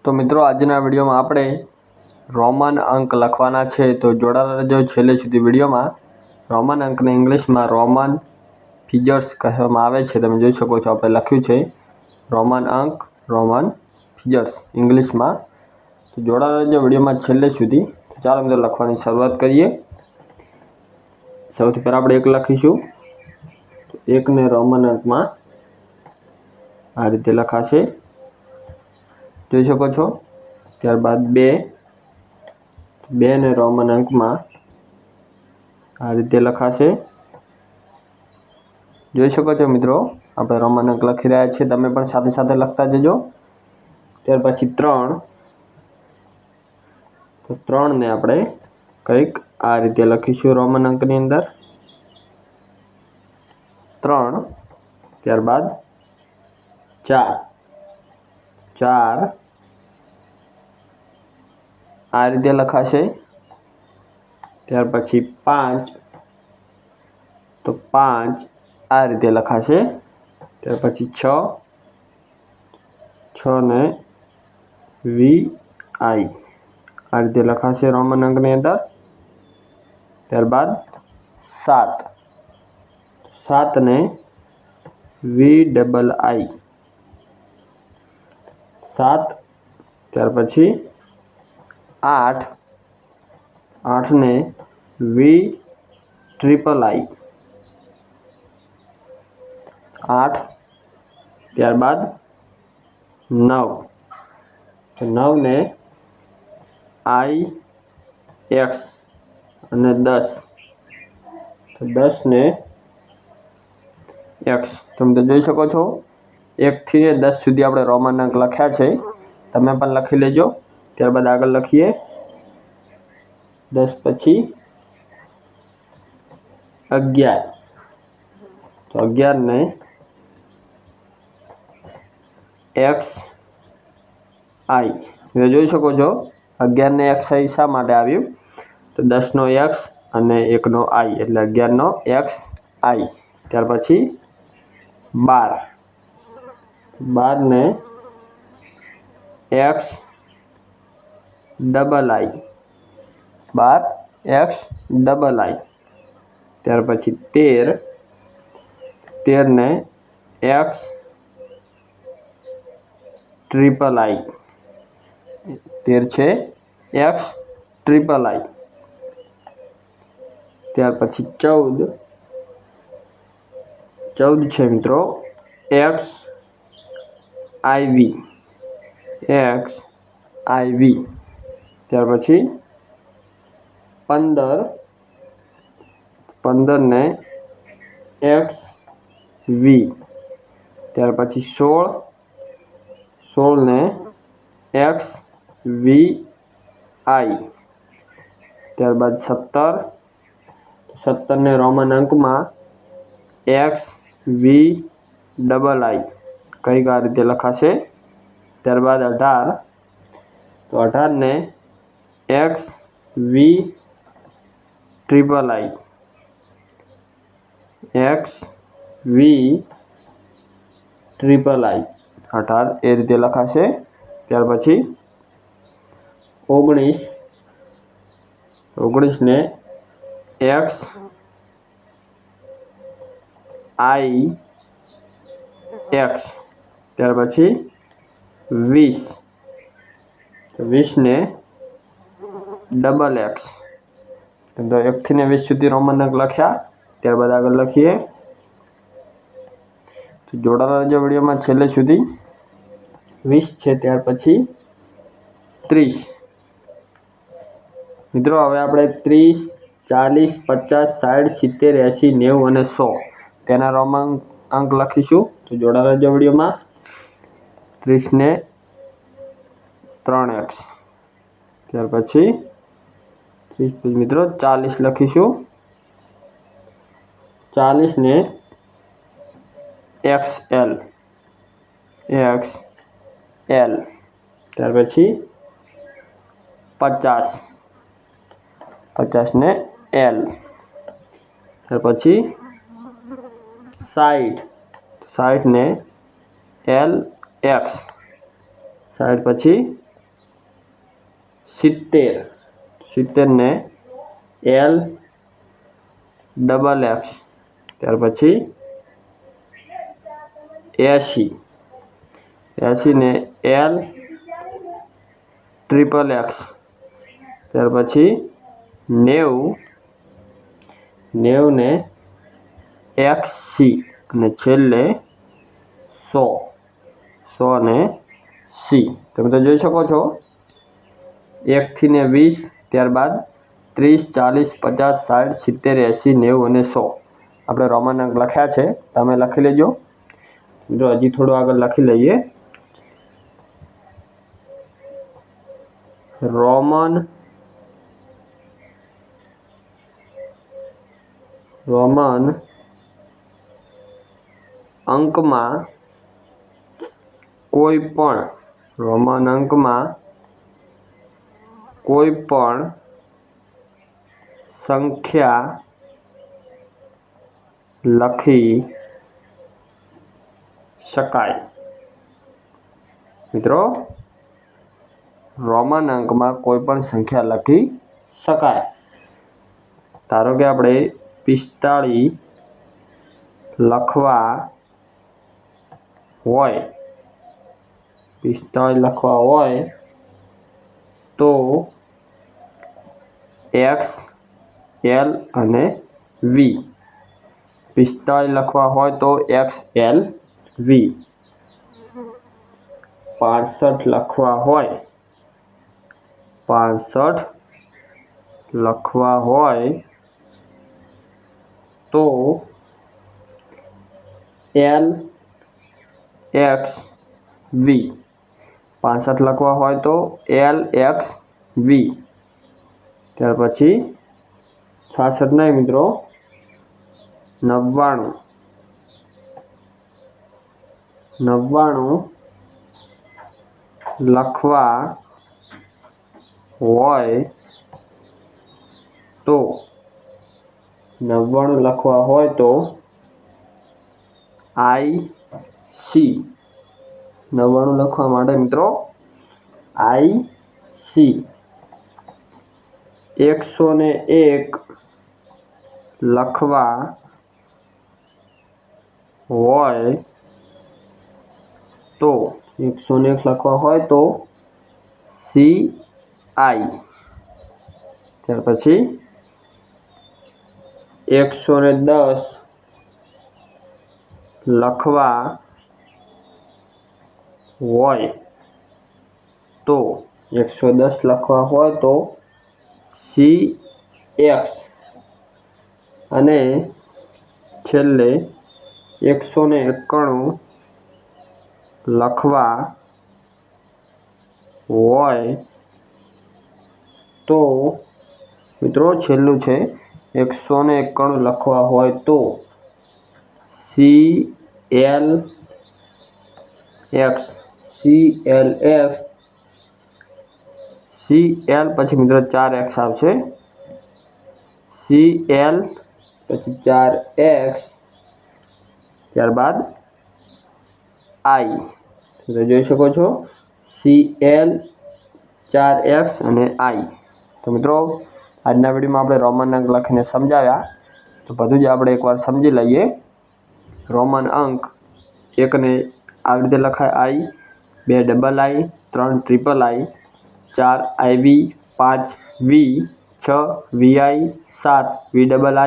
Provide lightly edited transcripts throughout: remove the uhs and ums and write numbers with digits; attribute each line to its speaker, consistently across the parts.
Speaker 1: તો મિત્રો આજના વિડીયોમાં આપણે રોમન અંક લખવાના છે, તો જોડાયેલા રહેજો છેલ્લે સુધી વિડીયોમાં। રોમન અંકને ઇંગ્લિશમાં રોમન ફિગર્સ કહેવામાં આવે છે। તમે જોઈ શકો છો આપણે લખ્યું છે રોમન અંક, રોમન ફિગર્સ ઇંગ્લિશમાં। તો જોડાયેલા રહેજો વિડીયોમાં છેલ્લે સુધી। ચાલો મિત્રો લખવાની શરૂઆત કરીએ। સૌથી પહેલાં આપણે 1 લખીશું। તો 1 ને રોમન અંકમાં આ રીતે લખાશે, જોઈ શકો છો। ત્યારબાદ 2 ને રોમન અંકમાં આ રીતે લખાશે, જોઈ શકો છો મિત્રો। આપણે રોમન અંક લખી રહ્યા છીએ, તમે પણ સાથે સાથે લખતા જજો। ત્યાર પછી 3, તો 3 ને આપણે કંઈક આ રીતે લખીશું રોમન અંકની અંદર 3। ત્યારબાદ 4 આ રીતે લખાશે। ત્યાર પછી 5, તો 5 આ રીતે લખાશે। ત્યાર પછી 6 ને VI આ રીતે લખાશે રોમન અંકની અંદર। ત્યારબાદ 7 ને VII 7। ત્યાર પછી 8 ને VIII 8। ત્યારબાદ 9 ને IX અને 10, તો 10 ને X। તમે જોઈ શકો છો 1 થી 10 સુધી આપણે રોમન અંક લખ્યા છે, તમે પણ લખી લેજો। ત્યારબાદ આગળ લખીએ 10 પછી 11, તો 11 ને XI। તમે જોઈ શકો છો 11 ને XI શા માટે આવ્યું, તો 10 નો X અને 1 નો I એટલે 11 નો XI। ત્યાર પછી 12 ને XII 12 XII। ત્યાર પછી 13 ને XIII 13 છે XIII। ત્યાર પછી 14 છે મિત્રો XIV। ત્યાર પછી 15 ને XV। ત્યાર પછી 16 ને XVI। ત્યારબાદ 17 ને રોમન અંકમાં XVI કંઈક આ રીતે લખાશે। ત્યારબાદ 18, તો 18 ને XVI 18 એ રીતે લખાશે। ત્યાર પછી 19 ને XIX। ત્યાર પછી 20 ને XX। તો 1 થી 20 સુધી રોમન અંક લખ્યા। ત્યારબાદ આગળ લખીએ, તો જોડાયેલા રહેજો વિડીયોમાં છેલ્લે સુધી। 20 છે, ત્યાર પછી 30 મિત્રો। હવે આપણે 30, 40, 50, 60, 70, 80, 90 અને 100 તેના રોમન અંક લખીશું। તો જોડાયેલા રહેજો વિડીયોમાં। 30 ને 3X। ત્યાર પછી 30 મિત્રો 40 લખીશું। 40 ને XL। ત્યાર પછી 50 ને L। ત્યાર પછી 60 ને LX। 60 પછી 70 ને LXX, ત્યાર પછી 80 ને LXXX, ત્યાર પછી 90 ને XC અને છેલ્લે 100 ને C. તમે તો જોઈ શકો છો 1 થી ને 20, ત્યારબાદ 30, 40, 50, 60, 70, 80, 90 અને 100 આપણે રોમન અંક લખ્યા છે. તમે લખી લેજો. જો હજી થોડું આગળ લખી લઈએ. રોમન અંકમાં કોઈ પણ સંખ્યા લખી શકાય. મિત્રો, રોમન અંકમાં કોઈ પણ સંખ્યા લખી શકાય. ધારો કે આપણે 45 લખવા હોય તો X, L અને V. 45 લખવા હોય તો XL V. 65 લખવા હોય તો LXV. 65 લખવા હોય તો LXV. ત્યાર પછી 66 નહીં મિત્રો, 99 લખવા હોય તો IC. 99 લખવા માટે મિત્રો IC. 101 લખવા હોય તો CI. ત્યાર પછી 110 લખવા હોય તો CX. અને છેલ્લે 191 લખવા હોય તો મિત્રો છેલ્લું છે 191 લખવા હોય તો CLX. CL પછી મિત્રો 4X આવશે. CL પછી 4X, ત્યારબાદ I. તો જોઈ શકો છો CL, 4X અને I. તો મિત્રો, આજના વિડીયોમાં આપણે રોમન અંક લખીને સમજાવ્યા. તો બધું જ આપણે એકવાર સમજી લઈએ. રોમન અંક 1 ને આવી રીતે લખાય I, 2 double I, 3 triple I, 4 IV, 5 V, 6 VI, 7 V double I,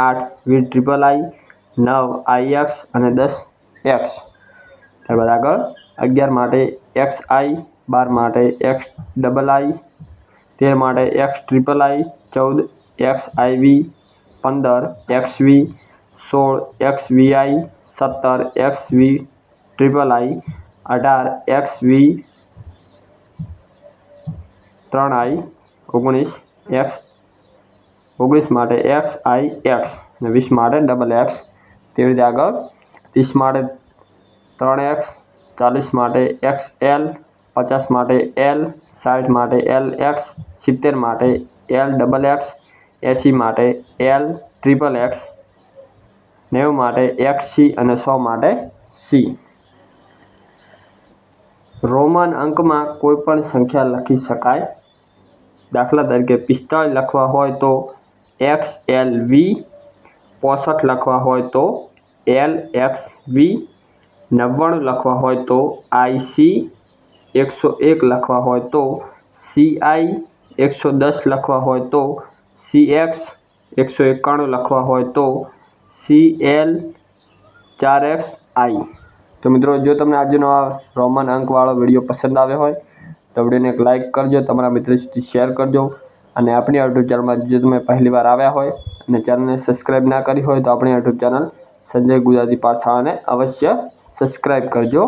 Speaker 1: 8 V triple I, 9 IX અને 10 X. ત્યારબાદ આગળ 11 માટે XI, 12 માટે X ડબલ I, 13 માટે X triple I, 14 XIV, 15 XV, 16 XVI, 17 XV triple I, 18 XV 3I, 19 માટે XIX અને 20 માટે double X. તેવી રીતે આગળ 30 માટે 3X, 40 માટે XL, 50 માટે L, 60 માટે LX, 70 માટે L ડબલ X, 80 માટે L ટ્રિપલ X, 90 માટે XC અને 100 માટે C. રોમન અંકમાં કોઈ પણ સંખ્યા લખી શકાય દાખલા તરીકે 45 લખવા હોય તો XLV, 65 લખવા હોય તો LXV, 99 લખવા હોય તો IC, 101 લખવા હોય તો CI, 110 લખવા હોય તો CX, 191 લખવા હોય તો CL, 4XI। તો મિત્રો, જો તમને આજનો આ રોમન અંકવાળો વિડીયો પસંદ આવ્યો હોય તો વિડીયોને એક લાઇક કરજો, તમારા મિત્રો સુધી શેર કરજો અને આપણી યુટ્યુબ ચેનલમાં જો તમે પહેલી વાર આવ્યા હોય અને ચેનલને સબસ્ક્રાઈબ ના કરી હોય તો આપણી યુટ્યુબ ચેનલ સંજય ગુજરાતી પાઠશાળાને અવશ્ય સબસ્ક્રાઈબ કરજો।